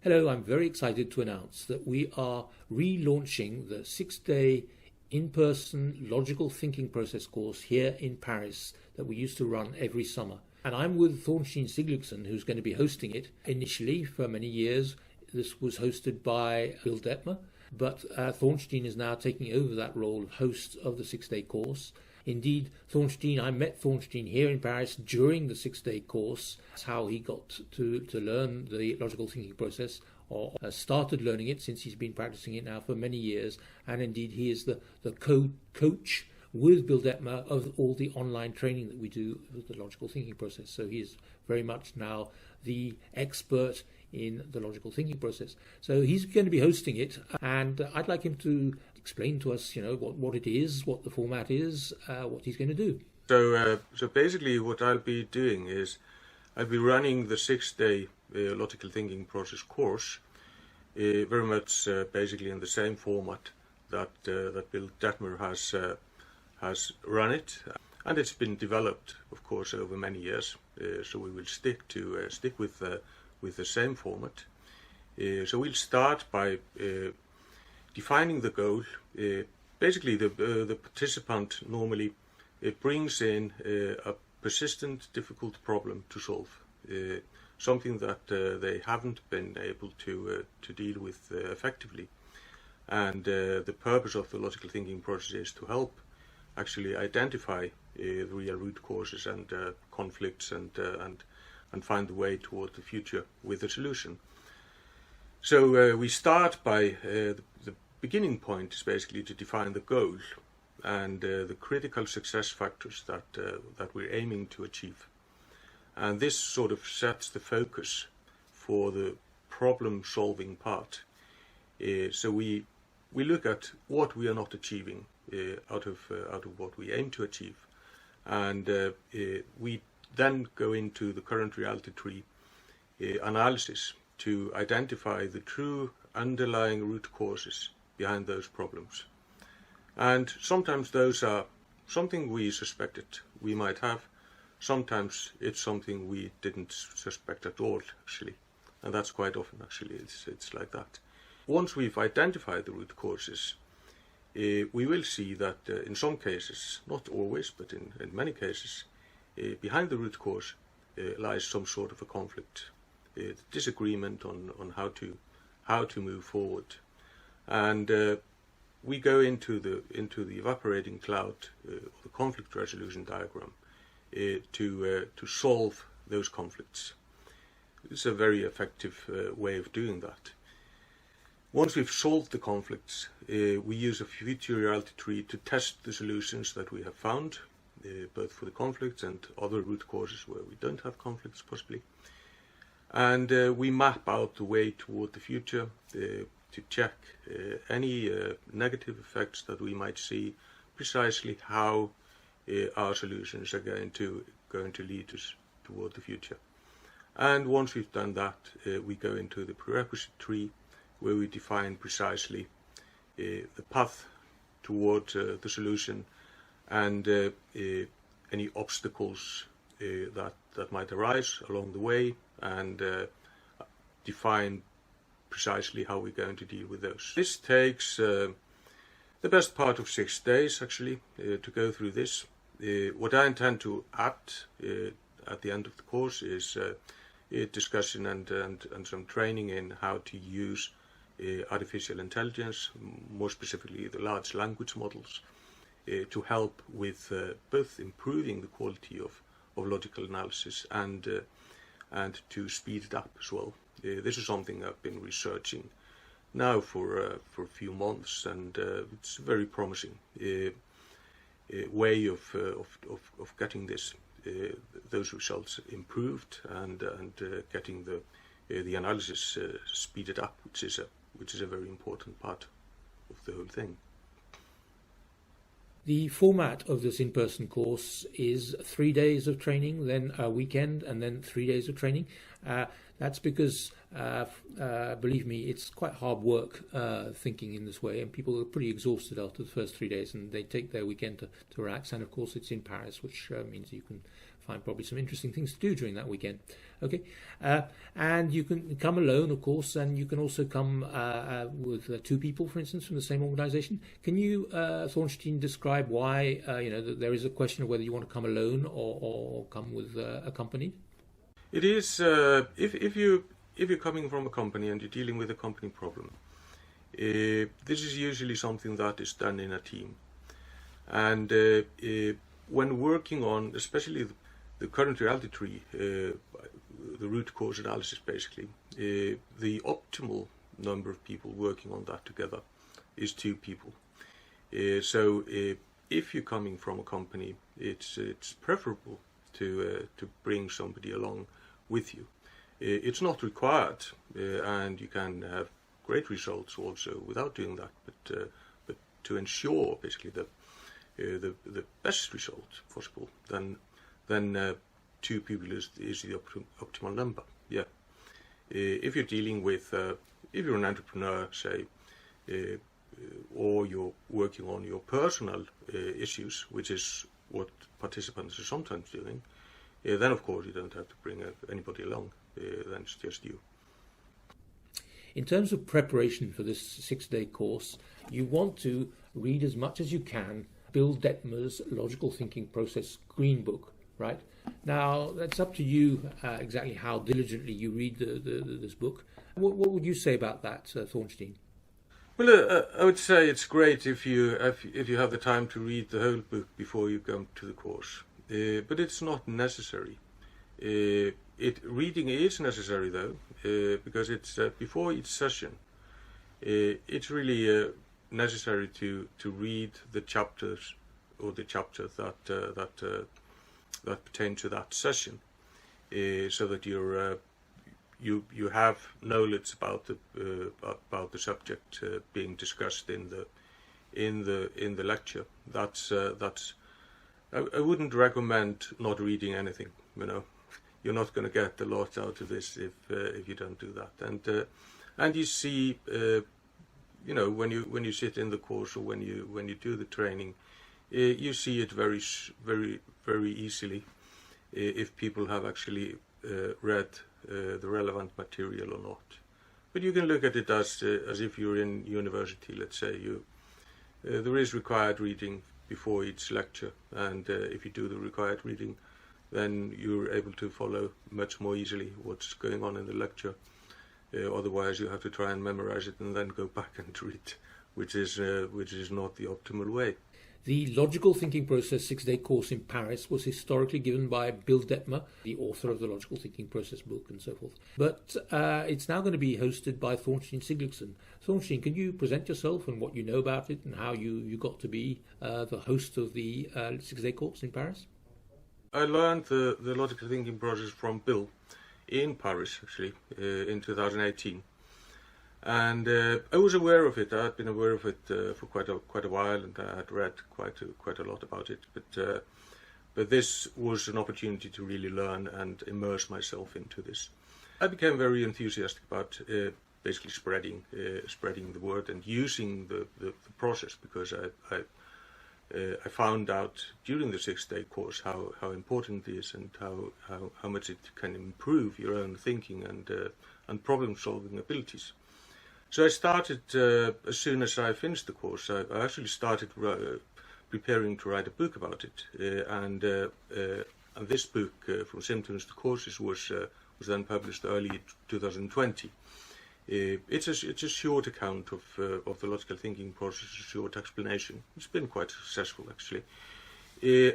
Hello, I'm very excited to announce that we are relaunching the 6-day in-person logical thinking process course here in Paris that we used to run every summer. And I'm with Thorsteinn Siglaugsson, who's going to be hosting it. Initially, for many years, this was hosted by Dettmer, but Thorsteinn is now taking over that role of host of the 6-day course. Indeed, I met Thorsteinn here in Paris during the 6-day course. That's how he got to learn the logical thinking process, or started learning it, since he's been practicing it now for many years. And indeed, he is the coach with Dettmer of all the online training that we do with the logical thinking process. So he is very much now the expert in the logical thinking process. So he's going to be hosting it, and I'd like him to explain to us, what it is, what the format is, what he's going to do. So basically what I'll be doing is I'll be running the 6-day logical thinking process course, very much basically in the same format that Dettmer has run it, and it's been developed, of course, over many years. So we will stick with the same format. So we'll start by defining the goal. Basically, the participant normally brings in a persistent, difficult problem to solve, something that they haven't been able to deal with effectively. And the purpose of the logical thinking process is to help actually identify the real root causes and conflicts, and find the way toward the future with a solution. So we start by the beginning point is basically to define the goal and the critical success factors that we're aiming to achieve. And this sort of sets the focus for the problem-solving part. So we look at what we are not achieving out of what we aim to achieve, and we then go into the current reality tree analysis to identify the true underlying root causes behind those problems. And sometimes those are something we suspected we might have, sometimes it's something we didn't suspect at all, actually, and that's quite often, actually, it's like that. Once we've identified the root causes, we will see that in some cases, not always, but in many cases, behind the root cause lies some sort of a conflict, disagreement on how to move forward. And we go into the evaporating cloud, the conflict resolution diagram, to solve those conflicts. It's a very effective way of doing that. Once we've solved the conflicts, we use a future reality tree to test the solutions that we have found, both for the conflicts and other root causes where we don't have conflicts, possibly. And we map out the way toward the future to check any negative effects that we might see, precisely how our solutions are going to lead us toward the future. And once we've done that, we go into the prerequisite tree, where we define precisely the path toward the solution, and any obstacles that might arise along the way, and define precisely how we're going to deal with those. This takes the best part of 6 days, actually, to go through this. What I intend to add at the end of the course is a discussion and some training in how to use artificial intelligence, more specifically the large language models, to help with both improving the quality of logical analysis and to speed it up as well. This is something I've been researching now for a few months, and it's a very promising way of getting those results improved and getting the analysis speeded up, which is a very important part of the whole thing. The format of this in-person course is 3 days of training, then a weekend, and then 3 days of training. That's because, believe me, it's quite hard work thinking in this way, and people are pretty exhausted after the first 3 days, and they take their weekend to relax. And of course, it's in Paris, which means you can find probably some interesting things to do during that weekend. Okay, and you can come alone, of course, and you can also come with two people, for instance, from the same organisation. Can you, Thorsteinn, describe why that there is a question of whether you want to come alone or come with accompanied? It is if you're coming from a company and you're dealing with a company problem, this is usually something that is done in a team. And when working on, especially the current reality tree, the root cause analysis basically, the optimal number of people working on that together is 2 people. So if you're coming from a company, it's preferable to bring somebody along with you. It's not required, and you can have great results also without doing that. But to ensure basically the best result possible, then 2 people is the optimal number. Yeah. If you're dealing with, if you're an entrepreneur, say, or you're working on your personal issues, which is what participants are sometimes doing, then of course you don't have to bring anybody along. Then it's just you. In terms of preparation for this 6-day course, you want to read as much as you can Bill Dettmer's Logical Thinking Process Green Book, right? Now, that's up to you exactly how diligently you read this book. What would you say about that, Thorsteinn? Well, I would say it's great if you have the time to read the whole book before you come to the course. But it's not necessary. Reading is necessary though, because it's before each session. It's really necessary to read the chapters or the chapter that pertain to that session, so that you have knowledge about the subject being discussed in the lecture. That's I wouldn't recommend not reading anything. You're not going to get a lot out of this if you don't do that. And you see, when you sit in the course or when you do the training, you see it very very easily if people have actually read the relevant material or not. But you can look at it as if you're in university. Let's say there is required reading before each lecture, and if you do the required reading, then you're able to follow much more easily what's going on in the lecture. Otherwise, you have to try and memorize it and then go back and read, which is not the optimal way. The Logical Thinking Process 6-day course in Paris was historically given by Bill Dettmer, the author of the Logical Thinking Process book and so forth. But it's now going to be hosted by Thorsteinn Siglaugsson. Thorsteinn, can you present yourself and what you know about it and how you got to be the host of the 6-day course in Paris? I learned the logical thinking process from Bill in Paris, actually, in 2018. And I was aware of it. I had been aware of it for quite a while, and I had read quite a lot about it. But this was an opportunity to really learn and immerse myself into this. I became very enthusiastic about basically spreading the word and using the process, because I found out during the 6-day course how important it is and how much it can improve your own thinking and problem-solving abilities. So I started, as soon as I finished the course, I actually started preparing to write a book about it. And this book, From Symptoms to Causes, was then published early 2020. It's a short account of the logical thinking process, a short explanation. It's been quite successful, actually.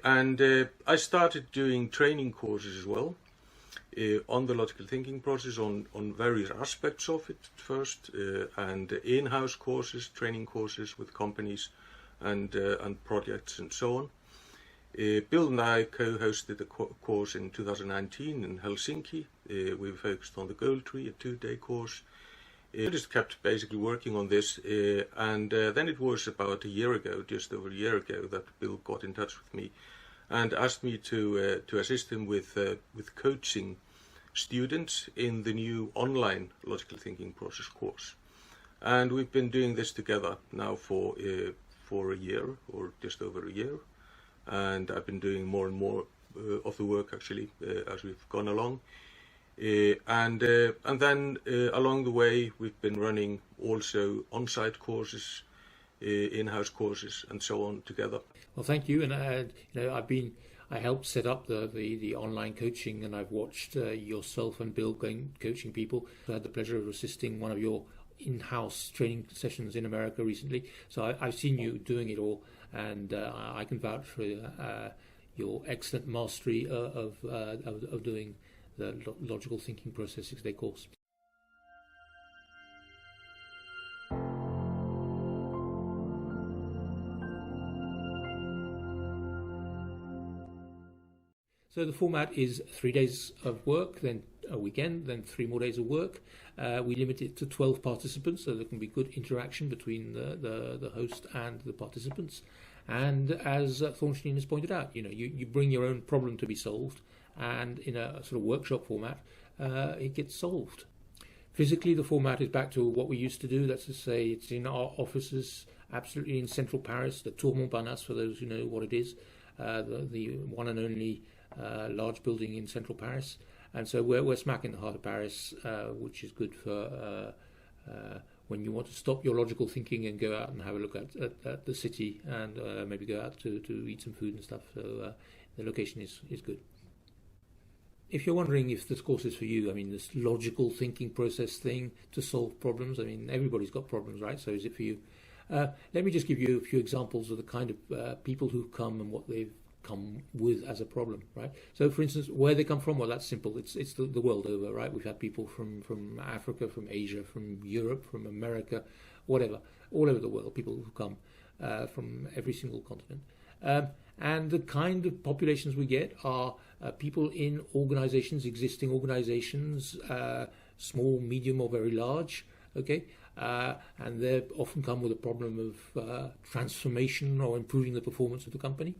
And I started doing training courses as well on the logical thinking process, on various aspects of it first, and in-house courses, training courses with companies and projects and so on. Bill and I co-hosted a course in 2019 in Helsinki. We focused on the goal tree, a 2-day course. I just kept basically working on this, and then it was about a year ago, just over a year ago, that Bill got in touch with me and asked me to assist him with coaching students in the new online logical thinking process course. And we've been doing this together now for a year, or just over a year. And I've been doing more and more of the work actually as we've gone along. And then along the way we've been running also on-site courses, in-house courses, and so on together. Well, thank you. And I helped set up the online coaching, and I've watched yourself and Bill coaching people. I had the pleasure of assisting one of your in-house training sessions in America recently. So I've seen you doing it all, and I can vouch for your excellent mastery of doing the logical thinking process 6-day course. So the format is 3 days of work, then a weekend, then 3 more days of work. We limit it to 12 participants, so there can be good interaction between the host and the participants. And as Thorsteinn has pointed out, you bring your own problem to be solved, and in a sort of workshop format, it gets solved. Physically, the format is back to what we used to do. That's to say, it's in our offices, absolutely in central Paris, the Tour Montparnasse, for those who know what it is, the one and only large building in central Paris. And so we're smack in the heart of Paris, which is good for when you want to stop your logical thinking and go out and have a look at the city, and maybe go out to eat some food and stuff. So the location is good. If you're wondering if this course is for you, this logical thinking process thing to solve problems, everybody's got problems, right? So is it for you? Let me just give you a few examples of the kind of people who've come and what they've come with as a problem, right? So, for instance, where they come from, well, that's simple. It's the world over, right? We've had people from Africa, from Asia, from Europe, from America, whatever, all over the world, people who've come from every single continent. And the kind of populations we get are people in organizations, existing organizations, small, medium, or very large, okay? And they often come with a problem of transformation or improving the performance of the company.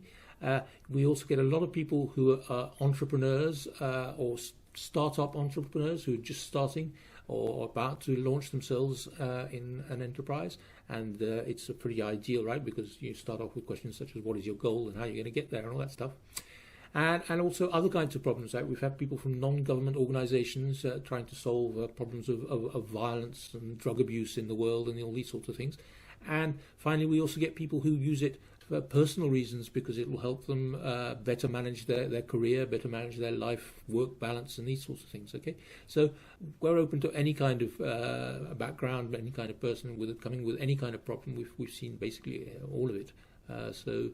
We also get a lot of people who are entrepreneurs or start-up entrepreneurs who are just starting or about to launch themselves in an enterprise. And it's pretty ideal, right? Because you start off with questions such as what is your goal and how you're going to get there and all that stuff. And also other kinds of problems. Right? We've had people from non-government organizations trying to solve problems of violence and drug abuse in the world and all these sorts of things. And finally, we also get people who use it for personal reasons because it will help them better manage their career, better manage their life-work balance and these sorts of things, okay? So we're open to any kind of background, any kind of person coming with any kind of problem. We've seen basically all of it. So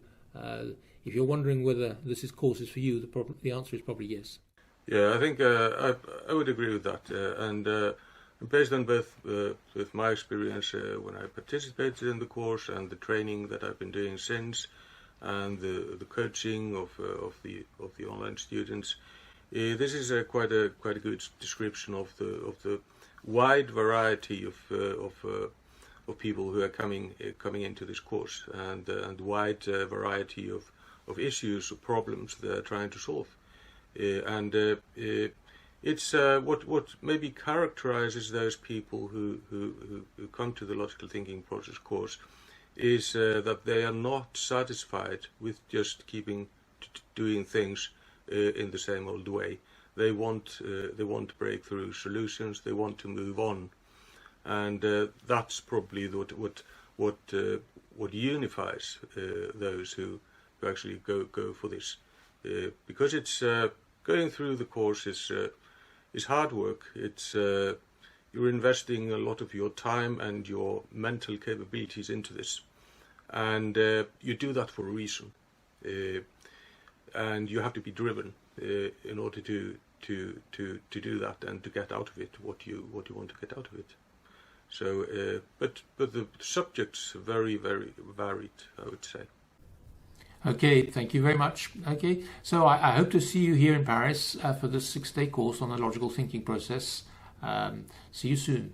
if you're wondering whether this course is for you, the answer is probably yes. Yeah, I think I would agree with that. And based on both with my experience when I participated in the course and the training that I've been doing since, and the coaching of the online students, this is quite a good description of the wide variety of people who are coming into this course, and wide variety of issues or problems they're trying to solve, It's what maybe characterizes those people who come to the logical thinking process course is that they are not satisfied with just keeping doing things in the same old way. They want breakthrough solutions. They want to move on, and that's probably what unifies those who actually go for this, because it's going through the course is hard work. It's you're investing a lot of your time and your mental capabilities into this, and you do that for a reason, and you have to be driven in order to do that and to get out of it what you want to get out of it. So, but the subject's very, very varied, I would say. Okay, thank you very much. Okay, so I hope to see you here in Paris for this 6-day course on the logical thinking process. See you soon.